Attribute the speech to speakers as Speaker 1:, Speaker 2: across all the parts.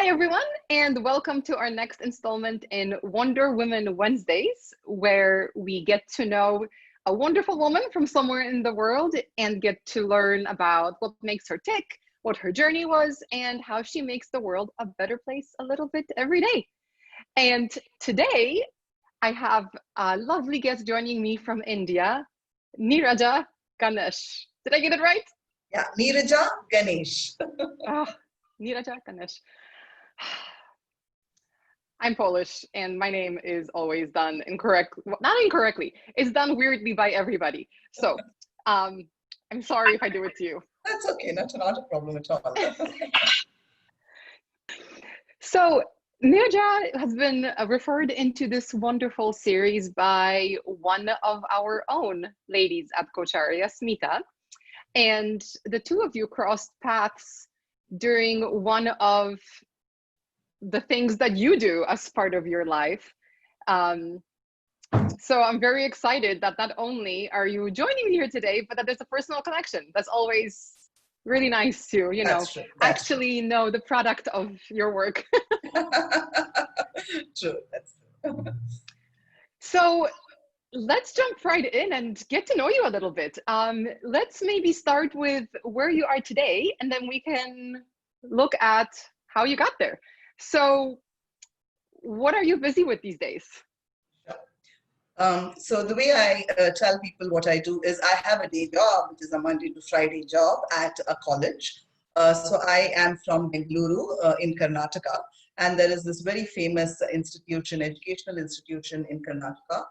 Speaker 1: Hi, everyone, and welcome to our next installment in Wonder Women Wednesdays, where we get to know a wonderful woman from somewhere in the world and get to learn about what makes her tick, what her journey was, and how she makes the world a better place a little bit every day. And today, I have a lovely guest joining me from India, Neeraja Ganesh. Did I get it right?
Speaker 2: Yeah, Neeraja Ganesh.
Speaker 1: Neeraja Ganesh. I'm Polish and my name is always done not incorrectly, it's done weirdly by everybody. So I'm sorry if I do it to you.
Speaker 2: That's okay, not a problem at all.
Speaker 1: So Neeraja has been referred into this wonderful series by one of our own ladies at Coacharya, Smita. And the two of you crossed paths during one of the things that you do as part of your life. So I'm very excited that not only are you joining me here today, but that there's a personal connection. That's always really nice to, actually know the product of your work.
Speaker 2: True, that's true.
Speaker 1: So let's jump right in and get to know you a little bit. Let's maybe start with where you are today, and then we can look at how you got there. So what are you busy with these days?
Speaker 2: So the way I tell people what I do is I have a day job, which is a Monday to Friday job at a college. So I am from Bengaluru in Karnataka, and there is this very famous institution, educational institution in Karnataka,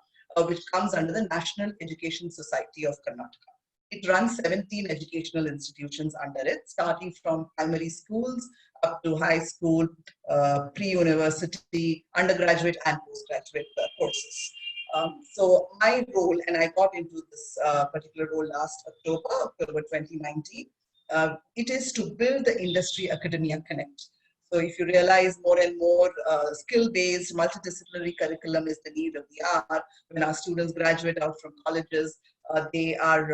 Speaker 2: which comes under the National Education Society of Karnataka. It runs 17 educational institutions under it, starting from primary schools up to high school, pre-university, undergraduate and postgraduate courses. So my role, and I got into this particular role last October 2019, it is to build the industry academia connect. So if you realize more and more skill-based multidisciplinary curriculum is the need of the hour, when our students graduate out from colleges, they are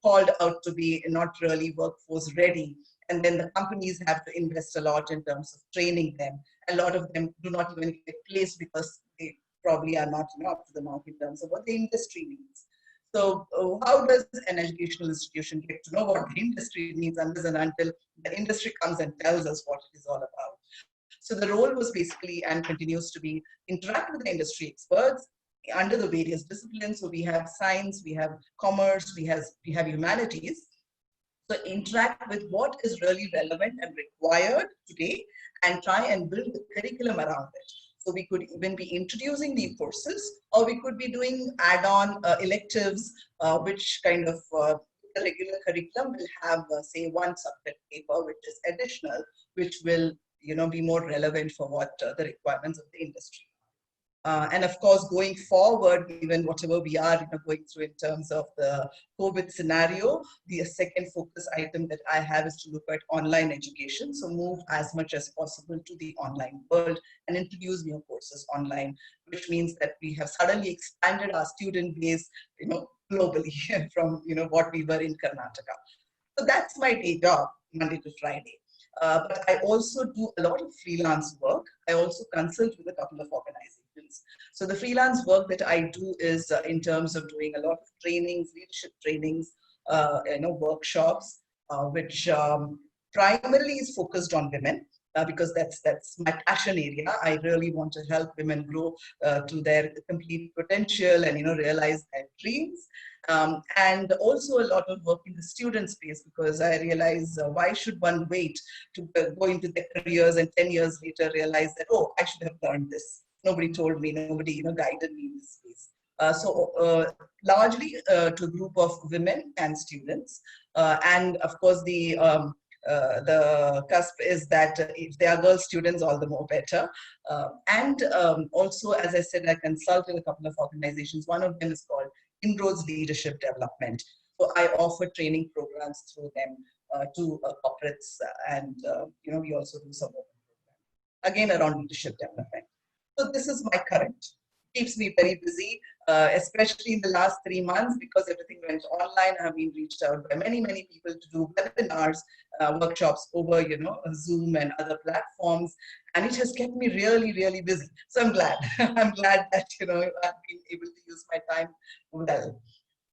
Speaker 2: called out to be not really workforce ready. And then the companies have to invest a lot in terms of training them. A lot of them do not even get placed because they probably are not up to the mark in terms of what the industry needs. So how does an educational institution get to know what the industry needs unless and until the industry comes and tells us what it is all about? So the role was basically and continues to be interact with the industry experts under the various disciplines. So we have science, we have commerce, we have humanities. So interact with what is really relevant and required today and try and build the curriculum around it. So we could even be introducing the courses, or we could be doing add-on electives, which kind of the regular curriculum will have, say, one subject paper, which is additional, which will, be more relevant for what the requirements of the industry. And of course, going forward, even whatever we are going through in terms of the COVID scenario, the second focus item that I have is to look at online education. So move as much as possible to the online world and introduce new courses online, which means that we have suddenly expanded our student base, globally from, what we were in Karnataka. So that's my day job, Monday to Friday. But I also do a lot of freelance work. I also consult with a couple of organizations. So the freelance work that I do is in terms of doing a lot of trainings, leadership trainings, workshops, which primarily is focused on women. Because that's my passion area. I really want to help women grow to their complete potential and realize their dreams. And also a lot of work in the student space, because I realize why should one wait to go into their careers and 10 years later realize that, oh, I should have learned this. Nobody told me, nobody guided me in this space. So largely to a group of women and students. And of course the cusp is that if they are girl students, all the more better. And also, as I said, I consulted a couple of organizations. One of them is called Inroads Leadership Development. So I offer training programs through them to corporates, and we also do some open programs, again around leadership development. So this is my current. Keeps me very busy. especially in the last 3 months, because everything went online. I have been reached out by many, many people to do webinars, workshops over, Zoom and other platforms. And it has kept me really, really busy. So I'm glad. I'm glad that, I've been able to use my time well.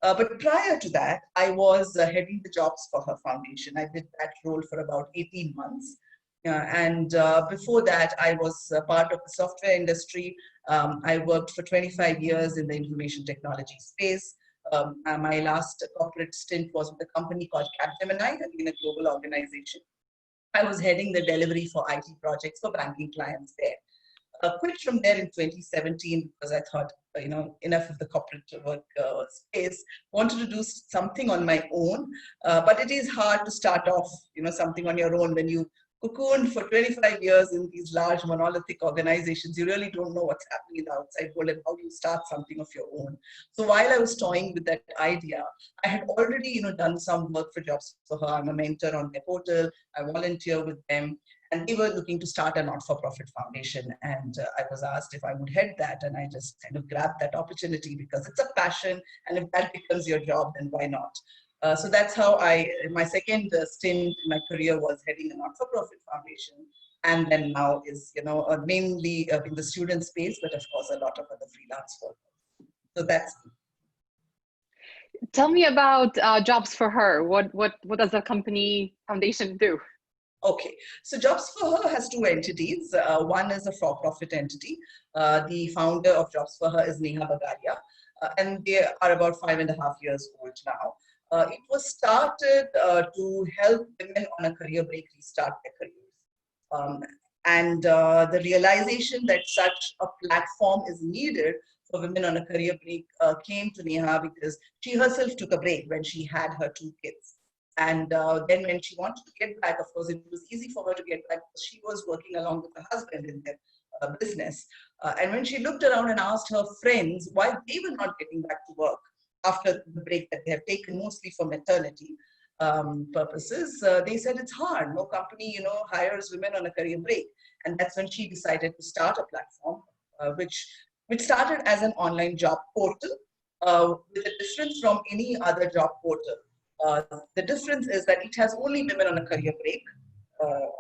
Speaker 2: But prior to that, I was heading the Jobsforher Foundation. I did that role for about 18 months. And before that, I was part of the software industry. I worked for 25 years in the information technology space. My last corporate stint was with a company called Capgemini, again a global organization. I was heading the delivery for IT projects for banking clients there. Quit from there in 2017 because I thought, enough of the corporate work space. Wanted to do something on my own, but it is hard to start off, something on your own when you cocooned for 25 years in these large monolithic organizations. You really don't know what's happening in the outside world and how do you start something of your own. So while I was toying with that idea, I had already, done some work for Jobsforher. I'm a mentor on their portal. I volunteer with them. And they were looking to start a not-for-profit foundation. And I was asked if I would head that. And I just kind of grabbed that opportunity because it's a passion. And if that becomes your job, then why not? So that's how my second stint in my career was heading a not-for-profit foundation. And then now is, mainly in the student space, but of course, a lot of other freelance work. So that's.
Speaker 1: Tell me about Jobsforher. What does the company foundation do?
Speaker 2: Okay, so Jobsforher has two entities. One is a for-profit entity. The founder of Jobsforher is Neeraja Ganesh, and they are about 5.5 years old now. It was started to help women on a career break restart their careers. And the realization that such a platform is needed for women on a career break came to Neha because she herself took a break when she had her 2 kids. And then when she wanted to get back, of course, it was easy for her to get back because she was working along with her husband in their business. And when she looked around and asked her friends why they were not getting back to work after the break that they have taken, mostly for maternity purposes, they said it's hard. No company, hires women on a career break. And that's when she decided to start a platform, which started as an online job portal with a difference from any other job portal. The difference is that it has only women on a career break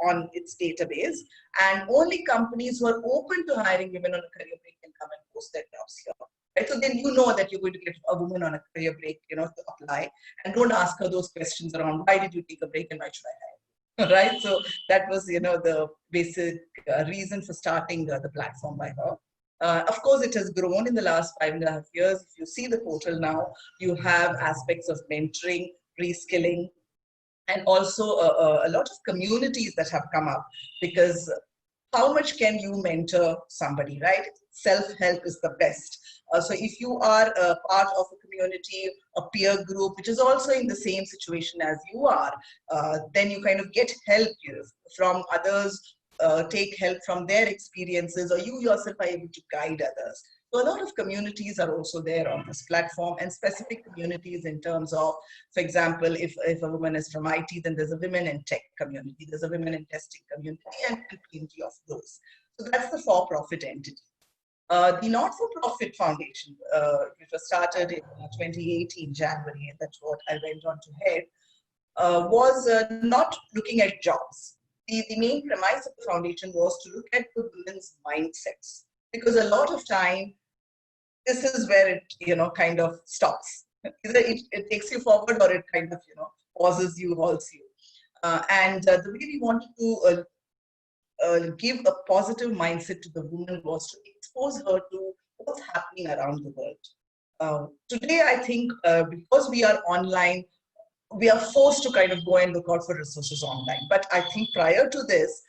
Speaker 2: on its database, and only companies who are open to hiring women on a career break can come and post their jobs here. Right? So then you know that you're going to get a woman on a career break, to apply, and don't ask her those questions around why did you take a break and why should I hire? Right? So that was, the basic reason for starting the platform by her. Of course, it has grown in the last 5.5 years. If you see the portal now, you have aspects of mentoring, reskilling, and also a lot of communities that have come up, because how much can you mentor somebody, right? Self-help is the best. So if you are a part of a community, a peer group, which is also in the same situation as you are, then you kind of get help from others, take help from their experiences, or you yourself are able to guide others. So a lot of communities are also there on this platform, and specific communities in terms of, for example, if a woman is from IT, then there's a women in tech community, there's a women in testing community, and plenty of those. So that's the for-profit entity. The not-for-profit foundation, which was started in 2018, January, and that's what I went on to head, was not looking at jobs. The main premise of the foundation was to look at the women's mindsets, because a lot of time, this is where it, kind of stops. Either it takes you forward or it kind of, pauses you, halts you. And the way we wanted to give a positive mindset to the woman was to expose her to what's happening around the world. Today, I think because we are online, we are forced to kind of go and look out for resources online. But I think prior to this,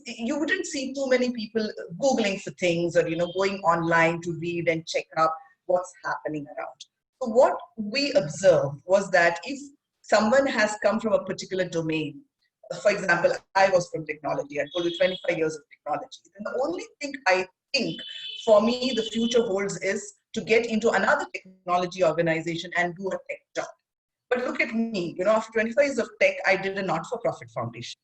Speaker 2: you wouldn't see too many people Googling for things or, going online to read and check up what's happening around. So what we observed was that if someone has come from a particular domain, for example, I was from technology, I told you 25 years of technology, then the only thing I think for me the future holds is to get into another technology organization and do a tech job. But look at me, after 25 years of tech, I did a not-for-profit foundation.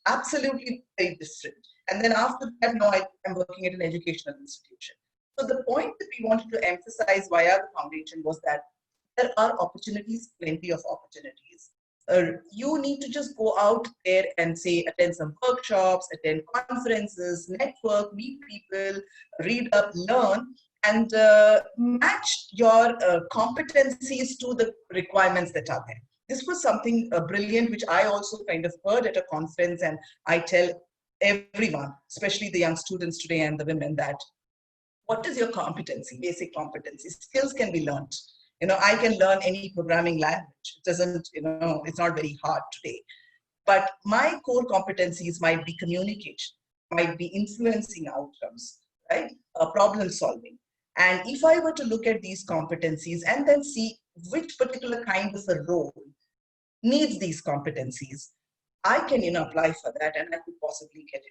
Speaker 2: Absolutely very different. And then after that, now I am working at an educational institution. So the point that we wanted to emphasize via the foundation was that there are opportunities, plenty of opportunities. You need to just go out there and say, attend some workshops, attend conferences, network, meet people, read up, learn, and match your competencies to the requirements that are there. This was something brilliant, which I also kind of heard at a conference, and I tell everyone, especially the young students today and the women, that what is your competency, basic competency? Skills can be learned. I can learn any programming language. It doesn't, it's not very hard today. But my core competencies might be communication, might be influencing outcomes, right? Problem solving. And if I were to look at these competencies and then see which particular kind of a role needs these competencies, I can, apply for that, and I could possibly get,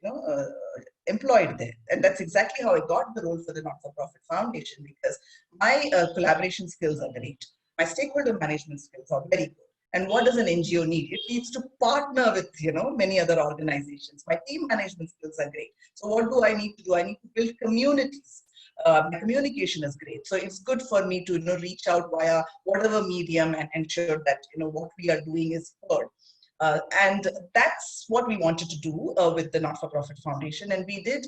Speaker 2: employed there. And that's exactly how I got the role for the not-for-profit foundation, because my collaboration skills are great. My stakeholder management skills are very good. And what does an NGO need? It needs to partner with, many other organizations. My team management skills are great. So what do I need to do? I need to build communities. My communication is great. So it's good for me to, reach out via whatever medium and ensure that, what we are doing is heard. And that's what we wanted to do with the Not-for-Profit Foundation. And we did,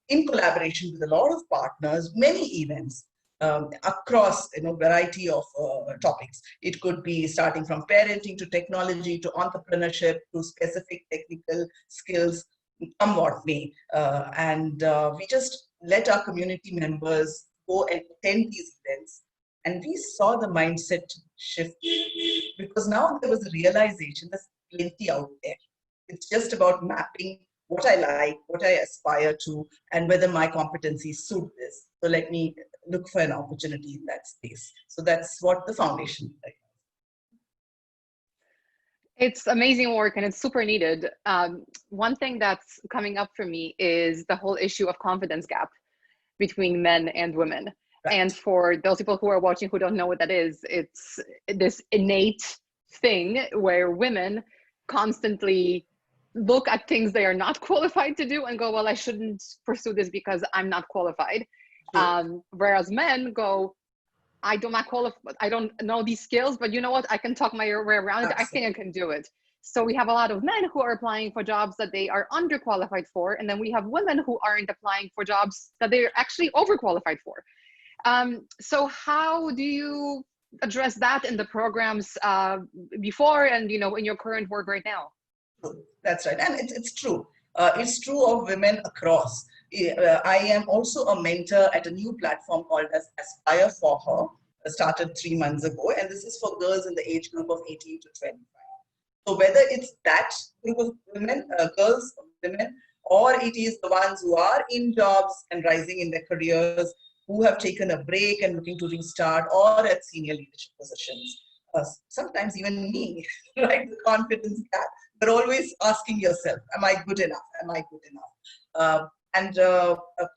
Speaker 2: in collaboration with a lot of partners, many events across variety of topics. It could be starting from parenting to technology to entrepreneurship to specific technical skills, come what may. And we just let our community members go and attend these events. And we saw the mindset shift, because now there was a realization there's plenty out there. It's just about mapping what I like, what I aspire to, and whether my competencies suit this. So let me look for an opportunity in that space. So that's what the foundation does.
Speaker 1: It's amazing work, and it's super needed. One thing that's coming up for me is the whole issue of confidence gap between men and women. Right. And for those people who are watching who don't know what that is, it's this innate thing where women constantly look at things they are not qualified to do and go, well, I shouldn't pursue this because I'm not qualified. Whereas men go, I don't know these skills, but you know what? I can talk my way around it. I think I can do it. So we have a lot of men who are applying for jobs that they are underqualified for. And then we have women who aren't applying for jobs that they're actually overqualified for. So how do you address that in the programs before and, in your current work right now?
Speaker 2: That's right. And it's true. It's true of women across. I am also a mentor at a new platform called as Aspire for Her, started 3 months ago. And this is for girls in the age group of 18 to 25. So whether it's that group of women, girls, women, or it is the ones who are in jobs and rising in their careers, who have taken a break and looking to restart, or at senior leadership positions. Sometimes even me, right? The confidence gap. You're always asking yourself, am I good enough? Am I good enough? And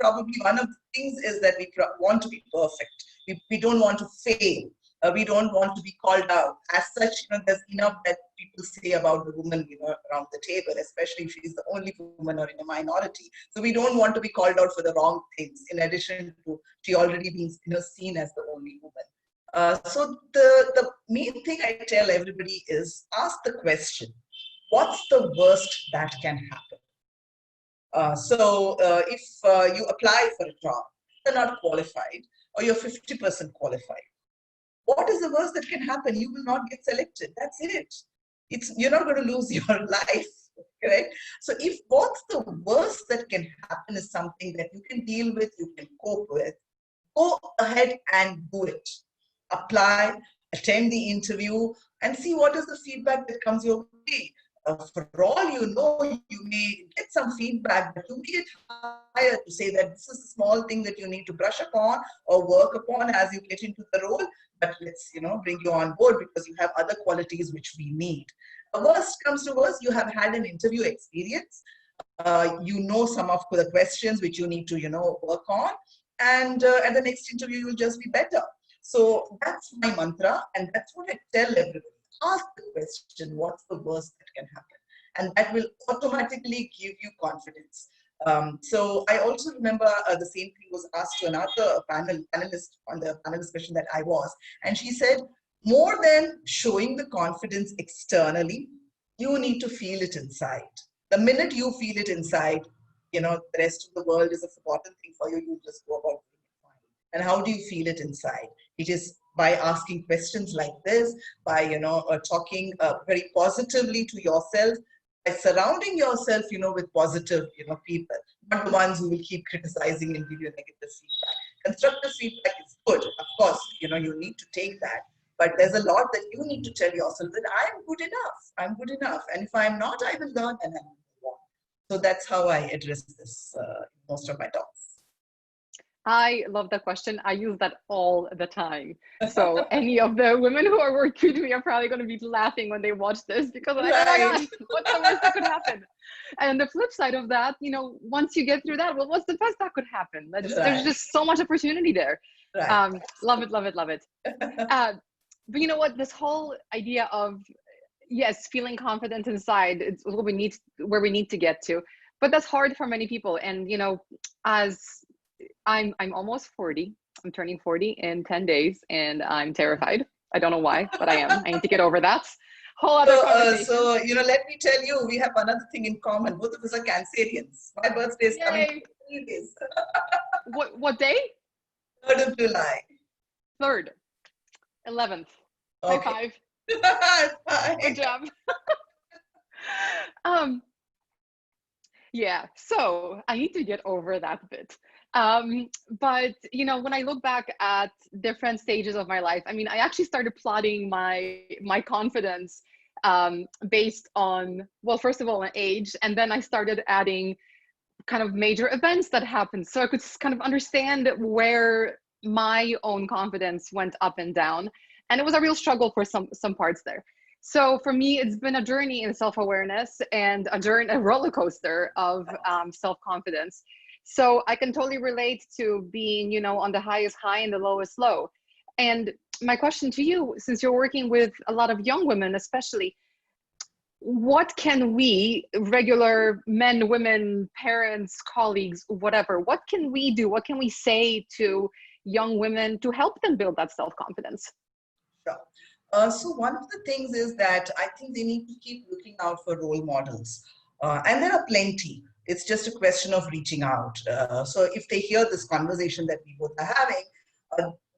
Speaker 2: probably one of the things is that we want to be perfect. We don't want to fail. We don't want to be called out. As such, there's enough that people say about the woman, around the table, especially if she's the only woman or in a minority. So we don't want to be called out for the wrong things, in addition to she already being seen as the only woman. So the main thing I tell everybody is ask the question, what's the worst that can happen? So if you apply for a job, you're not qualified, or you're 50% qualified, what is the worst that can happen? You will not get selected. That's it. You're not going to lose your life, correct? So if what's the worst that can happen is something that you can deal with, you can cope with, go ahead and do it. Apply, attend the interview, and see what is the feedback that comes your way. For all you know, you may get some feedback, but you may get hired to say that this is a small thing that you need to brush upon or work upon as you get into the role. But let's, bring you on board because you have other qualities which we need. Worst comes to worst, you have had an interview experience. You know some of the questions which you need to, work on. And at the next interview, you'll just be better. So that's my mantra. And that's what I tell everybody. Ask the question, what's the worst that can happen? And that will automatically give you confidence. So I also remember the same thing was asked to another panelist on the panel discussion that I was, and she said, more than showing the confidence externally, you need to feel it inside. The minute you feel it inside, the rest of the world is a forgotten thing for you. You just go about doing it fine. And how do you feel it inside? It is by asking questions like this, by talking very positively to yourself, by surrounding yourself, with positive, people, not the ones who will keep criticizing and give you negative feedback. Constructive feedback is good, of course. You need to take that. But there's a lot that you need to tell yourself that I'm good enough. I'm good enough. And if I'm not, I will learn and I will move on. So that's how I address this most of my talks.
Speaker 1: I love that question. I use that all the time. So any of the women who are working with me are probably going to be laughing when they watch this because like, oh my God, what's the worst that could happen? And the flip side of that, once you get through that, well, what's the best that could happen? There's just so much opportunity there.
Speaker 2: Right.
Speaker 1: Love it, love it, love it. But you know what? This whole idea of, yes, feeling confident inside, it's what we need, where we need to get to. But that's hard for many people. And, as I'm almost 40. I'm turning 40 in 10 days and I'm terrified. I don't know why, but I am. I need to get over that. Whole other conversation.
Speaker 2: So, let me tell you, we have another thing in common. Both of us are Cancerians. My birthday is coming in 3 days.
Speaker 1: What day?
Speaker 2: 3rd of July.
Speaker 1: 3rd. 11th.
Speaker 2: Okay.
Speaker 1: High five. Good job. Yeah, so I need to get over that bit. But when I look back at different stages of my life, I actually started plotting my confidence based on, well, first of all, my age, and then I started adding kind of major events that happened, so I could kind of understand where my own confidence went up and down, and it was a real struggle for some parts there. So for me, it's been a journey in self-awareness and a roller coaster of self-confidence. So I can totally relate to being, on the highest high and the lowest low. And my question to you, since you're working with a lot of young women, especially, what can we, regular men, women, parents, colleagues, whatever, what can we do? What can we say to young women to help them build that self-confidence?
Speaker 2: Sure. So one of the things is that I think they need to keep looking out for role models. And there are plenty. It's just a question of reaching out. So if they hear this conversation that we both are having,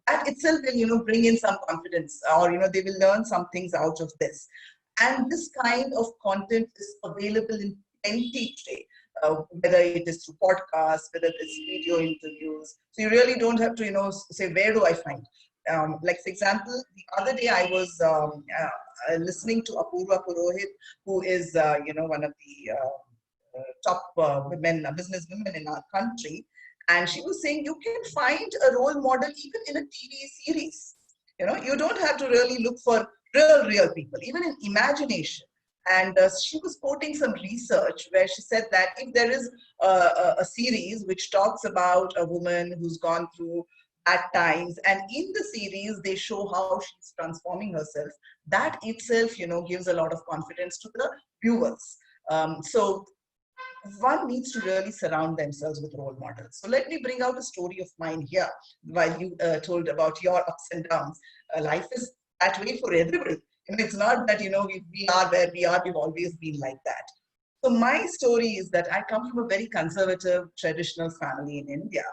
Speaker 2: that itself will, bring in some confidence, or, they will learn some things out of this. And this kind of content is available in plenty today, whether it is through podcasts, whether it's video interviews. So you really don't have to, say, where do I find? Like, for example, the other day I was listening to Apurva Purohit, who is, one of the top business women in our country. And she was saying you can find a role model even in a TV series. You don't have to really look for real people, even in imagination. And she was quoting some research where she said that if there is a series which talks about a woman who's gone through at times, and in the series they show how she's transforming herself, that itself gives a lot of confidence to the viewers. So one needs to really surround themselves with role models. So let me bring out a story of mine here while you told about your ups and downs. Life is that way for everybody. It's not that we are where we are, we've always been like that. So my story is that I come from a very conservative traditional family in India.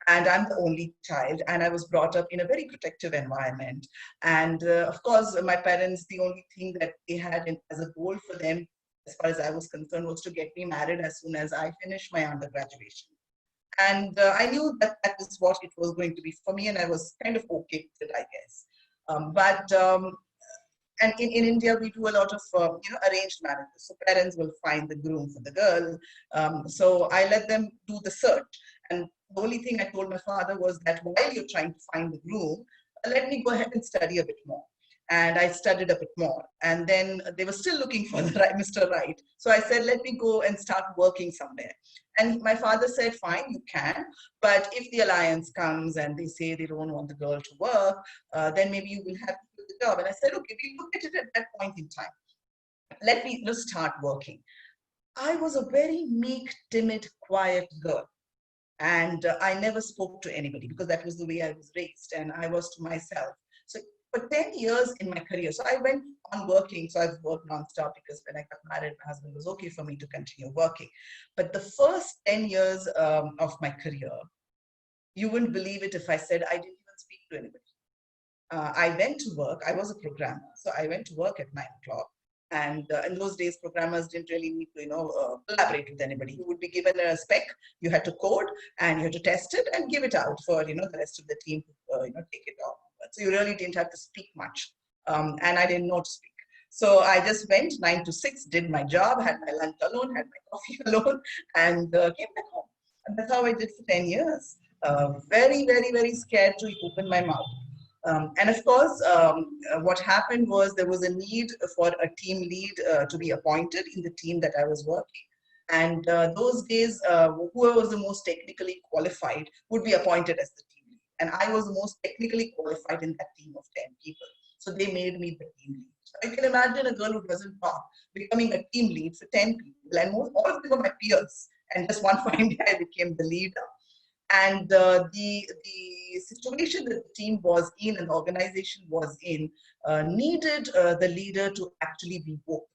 Speaker 2: And I'm the only child, and I was brought up in a very protective environment. And of course, my parents, the only thing that they had as a goal for them, as far as I was concerned, was to get me married as soon as I finished my undergraduate. And I knew that that was what it was going to be for me, and I was kind of okay with it, I guess. And in India, we do a lot of arranged marriages. So parents will find the groom for the girl. So I let them do the search. And the only thing I told my father was that while you're trying to find the groom, let me go ahead and study a bit more. And I studied a bit more. And then they were still looking for the right, Mr. Right. So I said, let me go and start working somewhere. And my father said, fine, you can. But if the alliance comes and they say they don't want the girl to work, then maybe you will have to do the job. And I said, okay, we look at it at that point in time. Let me just start working. I was a very meek, timid, quiet girl. And I never spoke to anybody because that was the way I was raised, and I was to myself. So for 10 years in my career, so I went on working. So I've worked nonstop because when I got married, my husband was okay for me to continue working. But the first 10 years of my career, you wouldn't believe it if I said I didn't even speak to anybody. I went to work. I was a programmer, so I went to work at 9 o'clock. And in those days, programmers didn't really need to, collaborate with anybody. You would be given a spec, you had to code, and you had to test it and give it out for, the rest of the team to, take it off. So you really didn't have to speak much. And I didn't know to speak. So I just went 9 to 6, did my job, had my lunch alone, had my coffee alone, and came back home. And that's how I did for 10 years. Very, very, very scared to open my mouth. And of course, what happened was there was a need for a team lead to be appointed in the team that I was working. And those days, whoever was the most technically qualified would be appointed as the team lead. And I was the most technically qualified in that team of 10 people. So they made me the team lead. So you can imagine a girl who doesn't talk becoming a team lead for 10 people. And all of them were my peers. And just one fine day, I became the leader. And the situation that the team was in and the organization was in needed the leader to actually be woke.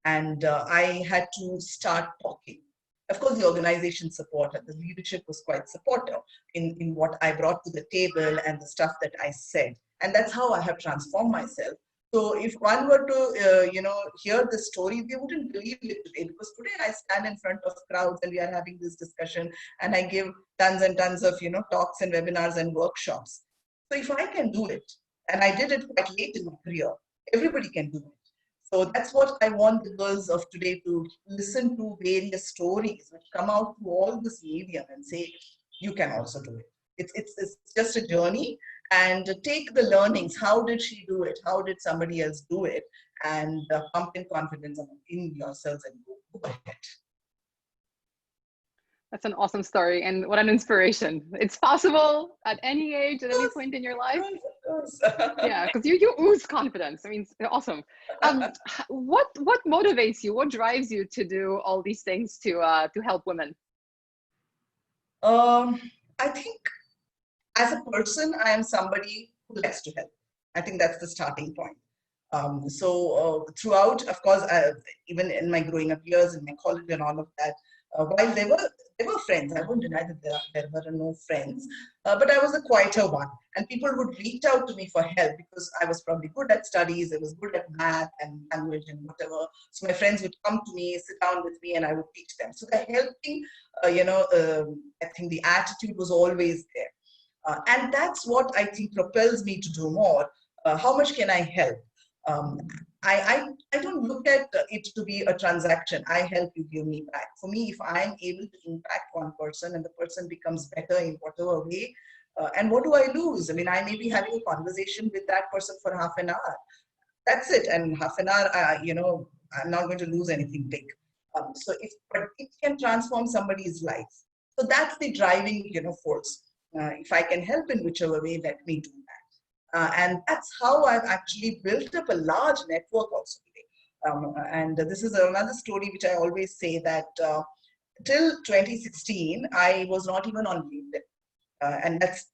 Speaker 2: And I had to start talking. Of course, the organization supported, the leadership was quite supportive in what I brought to the table and the stuff that I said. And that's how I have transformed myself. So if one were to, hear the story, they wouldn't believe it today, because today I stand in front of crowds and we are having this discussion, and I give tons and tons of, talks and webinars and workshops. So if I can do it, and I did it quite late in my career, everybody can do it. So that's what I want the girls of today to listen to, various stories which come out through all this medium and say, you can also do it. It's just a journey, and take the learnings. How did she do it? How did somebody else do it? And pump in confidence in yourselves and go ahead.
Speaker 1: That's an awesome story, and what an inspiration. It's possible at any age, at any point in your life.
Speaker 2: Of course.
Speaker 1: Yeah, because you ooze confidence. I mean, it's awesome. What motivates you? What drives you to do all these things to help women?
Speaker 2: I think as a person, I am somebody who likes to help. I think that's the starting point. So throughout, of course, even in my growing up years, in my college and all of that, while they were friends, I won't deny that there were no friends, but I was the quieter one. And people would reach out to me for help because I was probably good at studies, I was good at math and language and whatever. So my friends would come to me, sit down with me, and I would teach them. So the helping, I think the attitude was always there. And that's what I think propels me to do more. How much can I help? I don't look at it to be a transaction. I help you, give me back. For me, if I'm able to impact one person and the person becomes better in whatever way, and what do I lose? I mean, I may be having a conversation with that person for half an hour. That's it. And half an hour, I'm not going to lose anything big. But it can transform somebody's life. So that's the driving, force. If I can help in whichever way, let me do that. And that's how I've actually built up a large network also today. And this is another story which I always say, that till 2016, I was not even on LinkedIn. And that's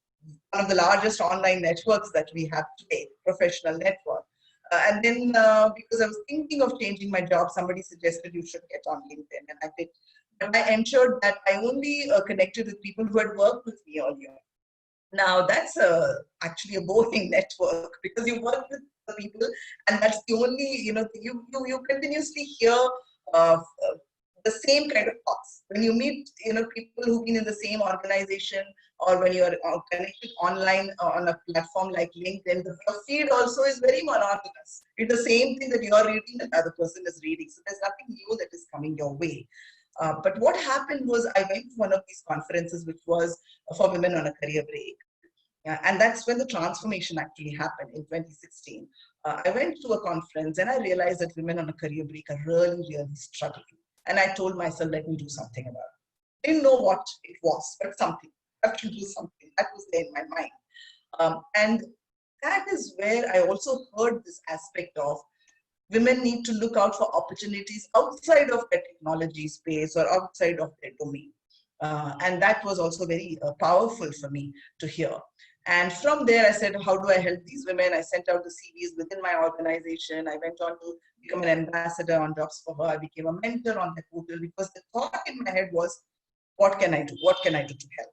Speaker 2: one of the largest online networks that we have today, professional network. And then because I was thinking of changing my job, somebody suggested you should get on LinkedIn, and I did. But I ensured that I only connected with people who had worked with me earlier. Now that's actually a boring network, because you work with the people, and that's the only, you continuously hear the same kind of thoughts. When you meet, people who've been in the same organization, or when you're connected online on a platform like LinkedIn, the feed also is very monotonous. It's the same thing that you're reading, that the other person is reading. So there's nothing new that is coming your way. But what happened was, I went to one of these conferences, which was for women on a career break. And that's when the transformation actually happened in 2016. I went to a conference and I realized that women on a career break are really, really struggling. And I told myself, let me do something about it. Didn't know what it was, but something. I have to do something. That was there in my mind. And that is where I also heard this aspect of women need to look out for opportunities outside of their technology space or outside of their domain. And that was also very powerful for me to hear. And from there, I said, how do I help these women? I sent out the CVs within my organization. I went on to become an ambassador on Jobsforher. I became a mentor on the portal because the thought in my head was, what can I do? What can I do to help?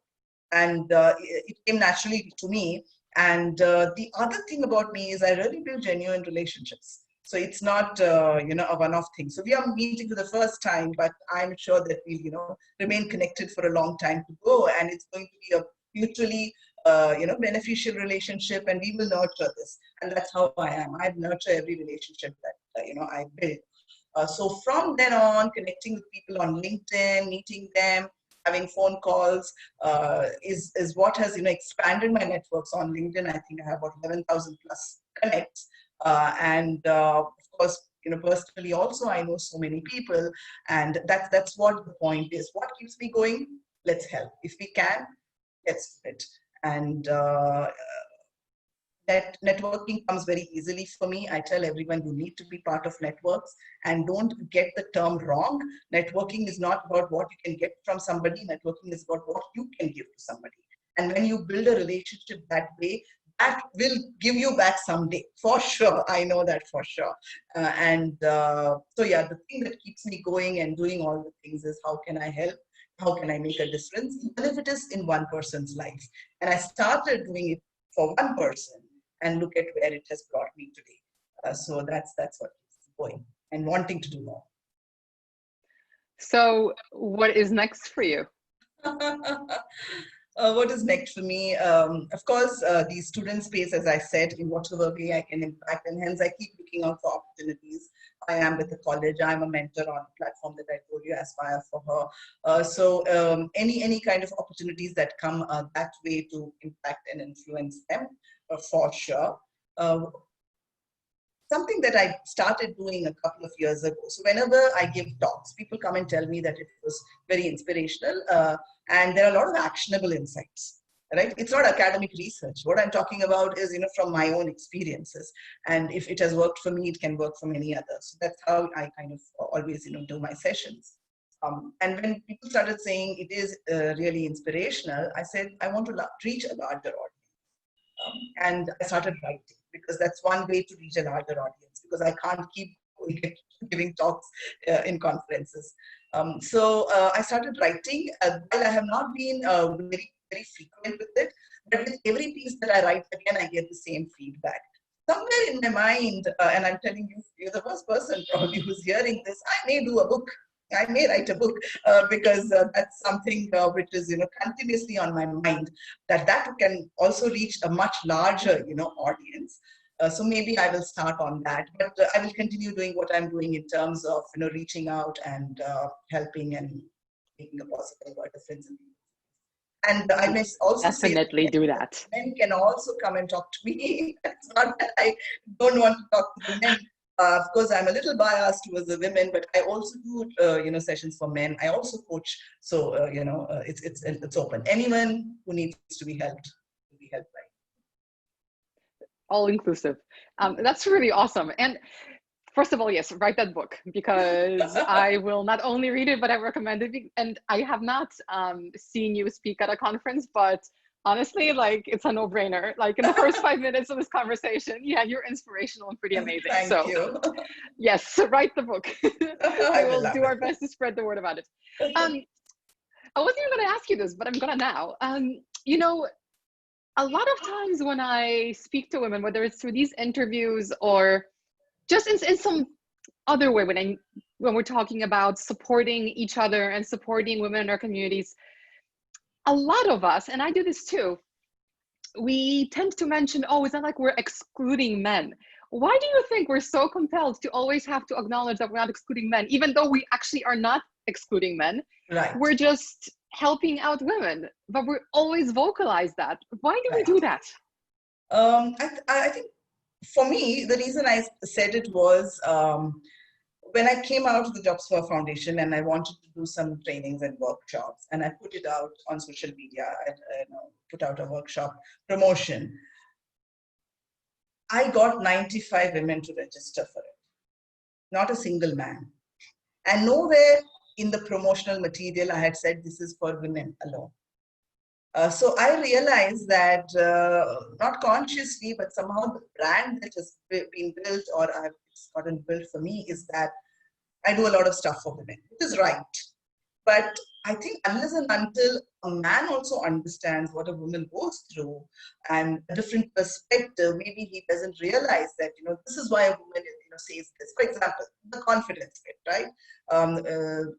Speaker 2: And it came naturally to me. And the other thing about me is I really build genuine relationships. So it's not, a one-off thing. So we are meeting for the first time, but I'm sure that we'll, remain connected for a long time to go. And it's going to be a mutually, beneficial relationship, and we will nurture this. And that's how I am. I nurture every relationship that, I build. So from then on, connecting with people on LinkedIn, meeting them, having phone calls is what has expanded my networks on LinkedIn. I think I have about 11,000 plus connects, and of course, personally also I know so many people, and that's what the point is. What keeps me going? Let's help. If we can, let's do it. And that networking comes very easily for me. I tell everyone you need to be part of networks, and don't get the term wrong. Networking is not about what you can get from somebody. Networking is about what you can give to somebody. And when you build a relationship that way, that will give you back someday, for sure. I know that for sure. So yeah, the thing that keeps me going and doing all the things is, how can I help? How can I make a difference, even if it is in one person's life? And I started doing it for one person, and look at where it has brought me today. So that's what keeps me going and wanting to do more.
Speaker 1: So what is next for you?
Speaker 2: What is next for me? Of course, the student space, as I said, in whatever way I can impact, and hence I keep looking out for opportunities. I am with the college. I'm a mentor on the platform that I told you, Aspire for Her. So any kind of opportunities that come that way to impact and influence them, for sure. Something that I started doing a couple of years ago. So whenever I give talks, people come and tell me that it was very inspirational, and there are a lot of actionable insights, right? It's not academic research. What I'm talking about is, from my own experiences. And if it has worked for me, it can work for many others. So that's how I kind of always, do my sessions. And when people started saying it is really inspirational, I said, I want to reach a larger audience. And I started writing, because that's one way to reach a larger audience, because I can't keep giving talks in conferences. So I started writing. While I have not been very, very frequent with it, but with every piece that I write, again, I get the same feedback. Somewhere in my mind, and I'm telling you, you're the first person probably who's hearing this, I may do a book. I may write a book, because that's something which is, continuously on my mind, that can also reach a much larger, audience. So maybe I will start on that, but I will continue doing what I'm doing in terms of, reaching out and helping and making a positive difference. And I may also
Speaker 1: definitely do that.
Speaker 2: Men can also come and talk to me. It's not that I don't want to talk to the men. Of course, I'm a little biased towards the women, but I also do, sessions for men. I also coach, so it's open. Anyone who needs to be helped will be helped by.
Speaker 1: All inclusive. That's really awesome. And first of all, yes, write that book, because I will not only read it, but I recommend it. And I have not seen you speak at a conference, but honestly, like, it's a no-brainer. Like, in the first 5 minutes of this conversation, yeah, you're inspirational and pretty amazing.
Speaker 2: Thank you.
Speaker 1: Yes, write the book. I will do our best to spread the word about it. I wasn't even going to ask you this, but I'm going to now. A lot of times when I speak to women, whether it's through these interviews or just in some other way, when we're talking about supporting each other and supporting women in our communities, a lot of us, and I do this too, we tend to mention, oh, it's not like we're excluding men. Why do you think we're so compelled to always have to acknowledge that we're not excluding men, even though we actually are not excluding men?
Speaker 2: Right.
Speaker 1: We're just helping out women, but we always vocalize that. Why do we do that?
Speaker 2: I think for me, the reason I said it was when I came out of the Jobsforher Foundation and I wanted to do some trainings and workshops, and I put it out on social media. I put out a workshop promotion. I got 95 women to register for it. not a single man. And nowhere in the promotional material I had said this is for women alone. So I realized that not consciously, but somehow the brand that has been built or it's gotten built for me is that I do a lot of stuff for women, which is right. But I think unless and until a man also understands what a woman goes through and a different perspective, maybe he doesn't realize that, this is why a woman, says this. For example, the confidence bit, right?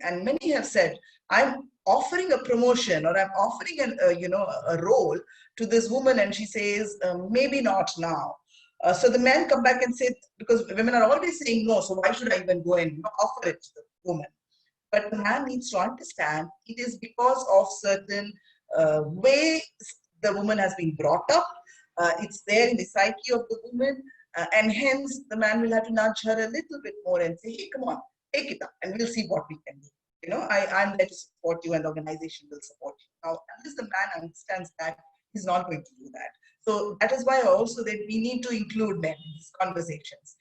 Speaker 2: And many have said, I'm offering a promotion or I'm offering a role to this woman and she says, maybe not now. So the men come back and say, because women are always saying no, so why should I even go and offer it to the woman? But the man needs to understand it is because of certain ways the woman has been brought up. It's there in the psyche of the woman. And hence, the man will have to nudge her a little bit more and say, hey, come on, take it up and we'll see what we can do. I'm there to support you and the organization will support you. Now, unless the man understands that, he's not going to do that. So that is why also that we need to include men in these conversations.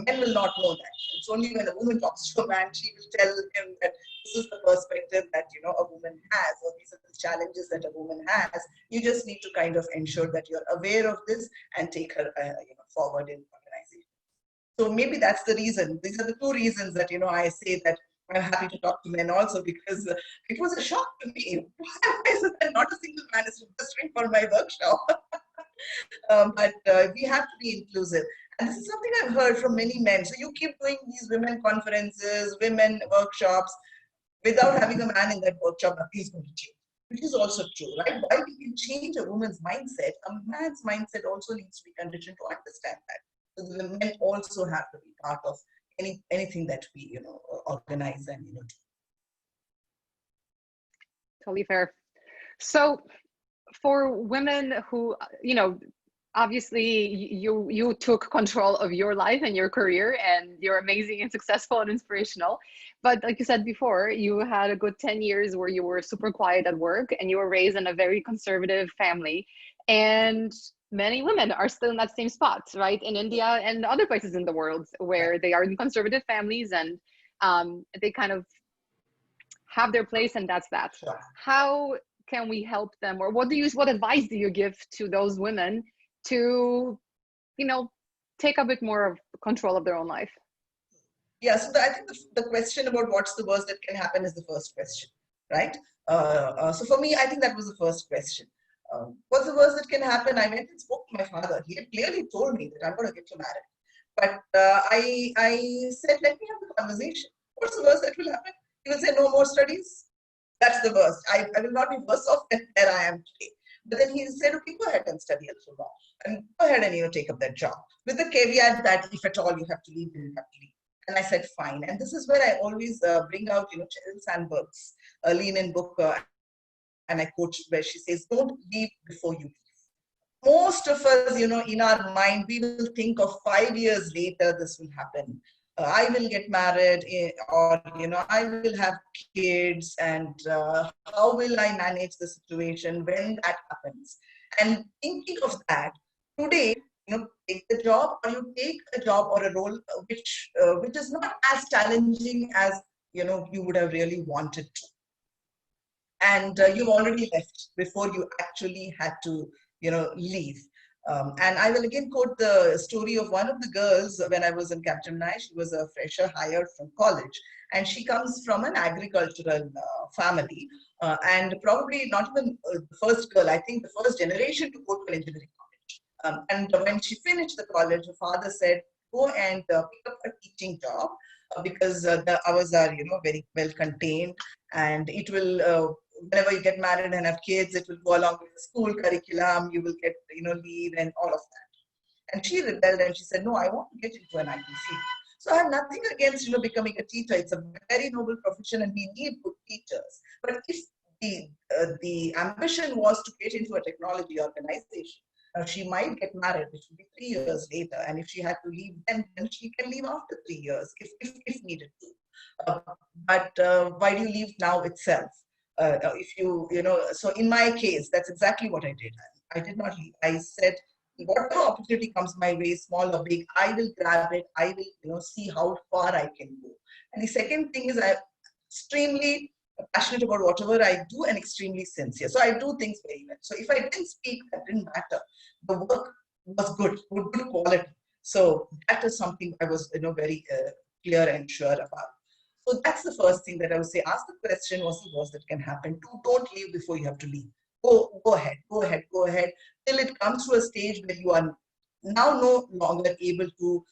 Speaker 2: Men will not know that. It's only when a woman talks to a man, she will tell him that this is the perspective that a woman has, or these are the challenges that a woman has. You just need to kind of ensure that you're aware of this and take her forward in organization. So maybe that's the reason. These are the two reasons that I say that I'm happy to talk to men also, because it was a shock to me. Why is it that not a single man is registering for my workshop? But we have to be inclusive. And this is something I've heard from many men. So you keep doing these women conferences, women workshops, without having a man in that workshop, nothing's going to change. Which is also true, right? While we can change a woman's mindset, a man's mindset also needs to be conditioned to understand that. So the men also have to be part of anything that we, organize and, do.
Speaker 1: Totally fair. So for women who, obviously you took control of your life and your career, and you're amazing and successful and inspirational. But like you said before, you had a good 10 years where you were super quiet at work and you were raised in a very conservative family. And many women are still in that same spot, right? In India and other places in the world where they are in conservative families and they kind of have their place and that's that.
Speaker 2: Sure.
Speaker 1: How can we help them, or what advice do you give to those women to, take a bit more of control of their own life?
Speaker 2: Yeah, so I think the question about what's the worst that can happen is the first question, right? So for me, I think that was the first question. What's the worst that can happen? I went and spoke to my father. He had clearly told me that I'm going to get you married. But I said, let me have the conversation. What's the worst that will happen? He will say, no more studies. That's the worst. I will not be worse off than where I am today. But then he said, okay, go ahead and study a little more. And go ahead and take up that job. With the caveat that if at all you have to leave, then you have to leave. And I said, fine. And this is where I always bring out, Sheryl Sandberg's Lean-In book, and I quote where she says, don't leave before you leave. Most of us, in our mind, we will think of 5 years later, this will happen. I will get married, or, I will have kids, and how will I manage the situation when that happens? And thinking of that, today, take the job, or you take a job or a role which is not as challenging as, you would have really wanted to. And you've already left before you actually had to, leave. And I will again quote the story of one of the girls when I was in Capgemini. She was a fresher hired from college, and she comes from an agricultural family, and probably not even the first girl, I think the first generation to go to an engineering college. And when she finished the college, her father said, go and pick up a teaching job because the hours are, very well contained, and it will whenever you get married and have kids, it will go along with the school curriculum. You will get, leave and all of that. And she rebelled and she said, no, I want to get into an IT field. So I have nothing against, becoming a teacher. It's a very noble profession and we need good teachers. But if the ambition was to get into a technology organization, she might get married, which will be 3 years later. And if she had to leave then she can leave after 3 years if needed to. But why do you leave now itself? If so in my case, that's exactly what I did. I did not leave. I said, whatever opportunity comes my way, small or big, I will grab it. I will, see how far I can go. And the second thing is I'm extremely passionate about whatever I do and extremely sincere. So I do things very well. So if I didn't speak, that didn't matter. The work was good quality. So that is something I was, very clear and sure about. So that's the first thing that I would say. Ask the question, what's the worst that can happen? Two, don't leave before you have to leave. Go ahead, till it comes to a stage where you are now no longer able to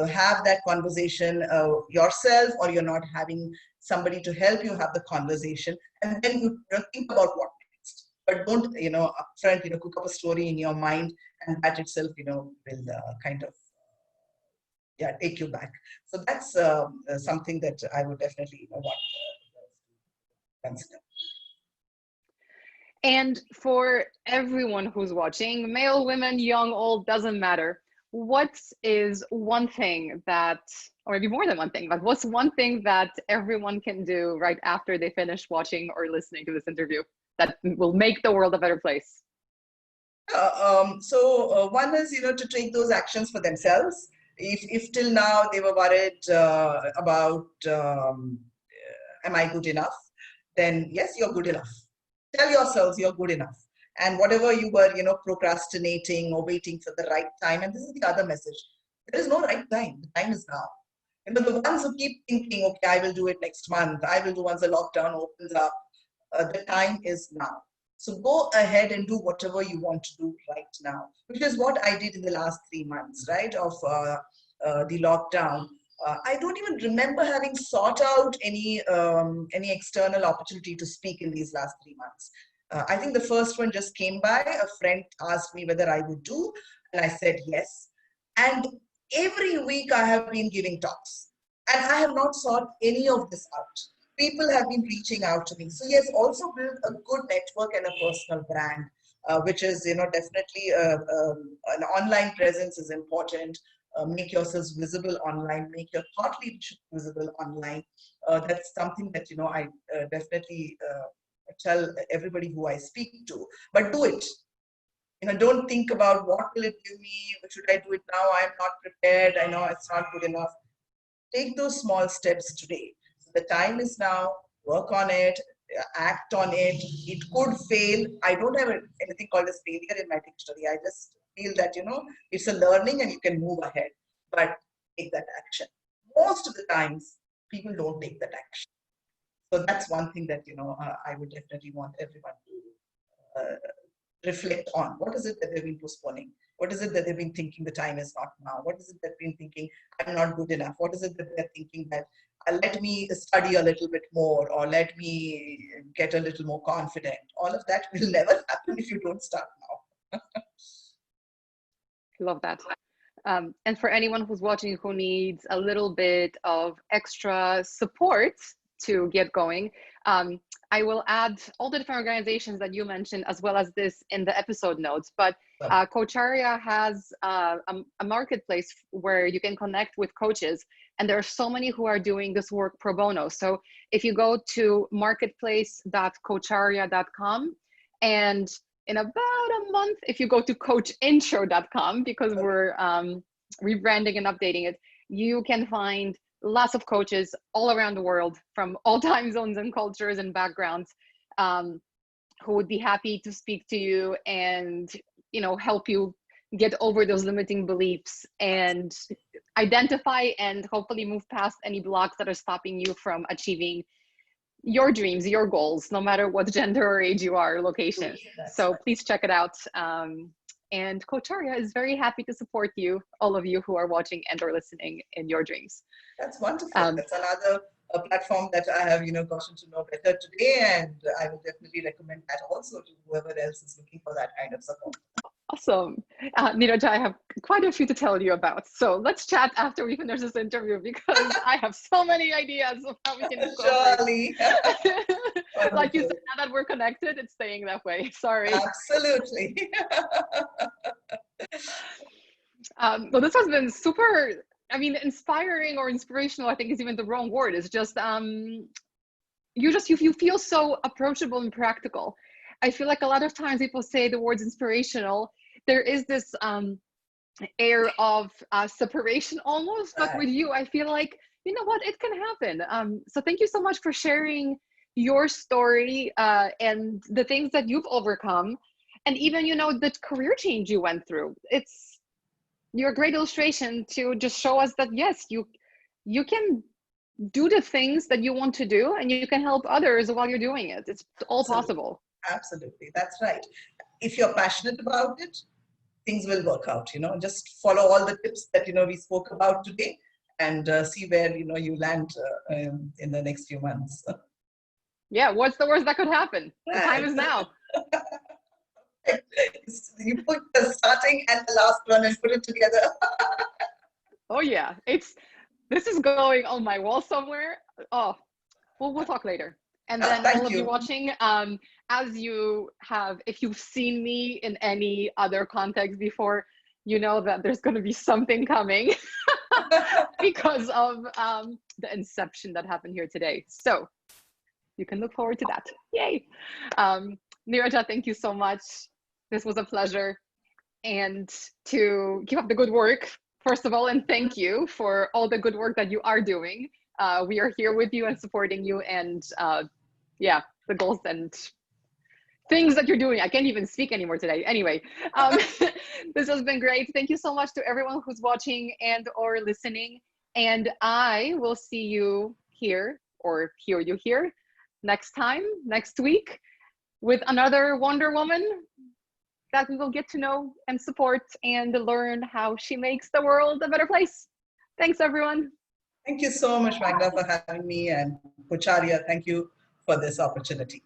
Speaker 2: have that conversation yourself, or you're not having somebody to help you have the conversation, and then you think about what next. But don't, upfront, cook up a story in your mind, and that itself, will kind of take you back. So that's something that I would definitely want to consider.
Speaker 1: And for everyone who's watching, male, women, young, old, doesn't matter. What is one thing that, or maybe more than one thing, but what's one thing that everyone can do right after they finish watching or listening to this interview that will make the world a better place?
Speaker 2: So one is, to take those actions for themselves. If till now they were worried about, am I good enough? Then yes, you're good enough. Tell yourselves you're good enough. And whatever you were, procrastinating or waiting for the right time, and this is the other message, there is no right time. The time is now. The ones who keep thinking, okay, I will do it next month, I will do once the lockdown opens up, the time is now. So go ahead and do whatever you want to do right now, which is what I did in the last 3 months, right, of the lockdown. I don't even remember having sought out any external opportunity to speak in these last 3 months. I think the first one just came by. A friend asked me whether I would do, and I said yes. And every week I have been giving talks, and I have not sought any of this out. People have been reaching out to me. So yes, also build a good network and a personal brand, which is, definitely an online presence is important. Make yourselves visible online, make your thought leadership visible online. That's something that, I definitely tell everybody who I speak to, but do it. Don't think about what will it give me, should I do it now, I'm not prepared, I know it's not good enough. Take those small steps today. So the time is now, work on it, act on it. It could fail. I don't have anything called as failure in my dictionary. I just feel that, it's a learning and you can move ahead, but take that action. Most of the times, people don't take that action. So that's one thing that, I would definitely want everyone to reflect on. What is it that they've been postponing? What is it that they've been thinking the time is not now? What is it that they've been thinking I'm not good enough? What is it that they're thinking that let me study a little bit more, or let me get a little more confident? All of that will never happen if you don't start now.
Speaker 1: Love that. And for anyone who's watching who needs a little bit of extra support to get going, I will add all the different organizations that you mentioned as well as this in the episode notes. But Coacharya has a marketplace where you can connect with coaches, and there are so many who are doing this work pro bono. So if you go to marketplace.coacharya.com, and in about a month, if you go to coachintro.com, because we're rebranding and updating it, you can find lots of coaches all around the world from all time zones and cultures and backgrounds who would be happy to speak to you and, help you get over those limiting beliefs and identify and hopefully move past any blocks that are stopping you from achieving your dreams, your goals, no matter what gender or age you are, or location. So please check it out. And Coacharya is very happy to support you, all of you who are watching and or listening in your dreams.
Speaker 2: That's wonderful. That's another platform that I have, gotten to know better today, and I will definitely recommend that also to whoever else is looking for that kind of support.
Speaker 1: Awesome. Neeraja, I have quite a few to tell you about. So let's chat after we finish this interview, because I have so many ideas of how we can go.
Speaker 2: Surely.
Speaker 1: Like you said, now that we're connected, it's staying that way. Sorry.
Speaker 2: Absolutely.
Speaker 1: Well, this has been super, inspiring or inspirational, I think is even the wrong word. It's just, you feel so approachable and practical. I feel like a lot of times people say the words inspirational there is this air of separation almost. But with you, I feel like, you know what, it can happen. So thank you so much for sharing your story and the things that you've overcome, and even, you know, the career change you went through. You're a great illustration to just show us that yes, you can do the things that you want to do, and you can help others while you're doing it. It's all possible.
Speaker 2: Absolutely, that's right. If you're passionate about it, things will work out. Just follow all the tips that we spoke about today, and see where you land in the next few months.
Speaker 1: Yeah, what's the worst that could happen? The time is now.
Speaker 2: You put the starting and the last one and put it together.
Speaker 1: Oh yeah, this is going on my wall somewhere. Oh, we'll talk later. And then all of you watching, as you have, if you've seen me in any other context before, you know that there's going to be something coming because of the inception that happened here today. So you can look forward to that. Yay. Neeraja, thank you so much. This was a pleasure. And to keep up the good work, first of all, and thank you for all the good work that you are doing. We are here with you and supporting you, and yeah, the goals and things that you're doing. I can't even speak anymore today. Anyway, this has been great. Thank you so much to everyone who's watching and or listening. And I will see you here, or hear you here next time, next week, with another Wonder Woman that we will get to know and support and learn how she makes the world a better place. Thanks, everyone.
Speaker 2: Thank you so much, Magda, for having me, and Coacharya, thank you for this opportunity.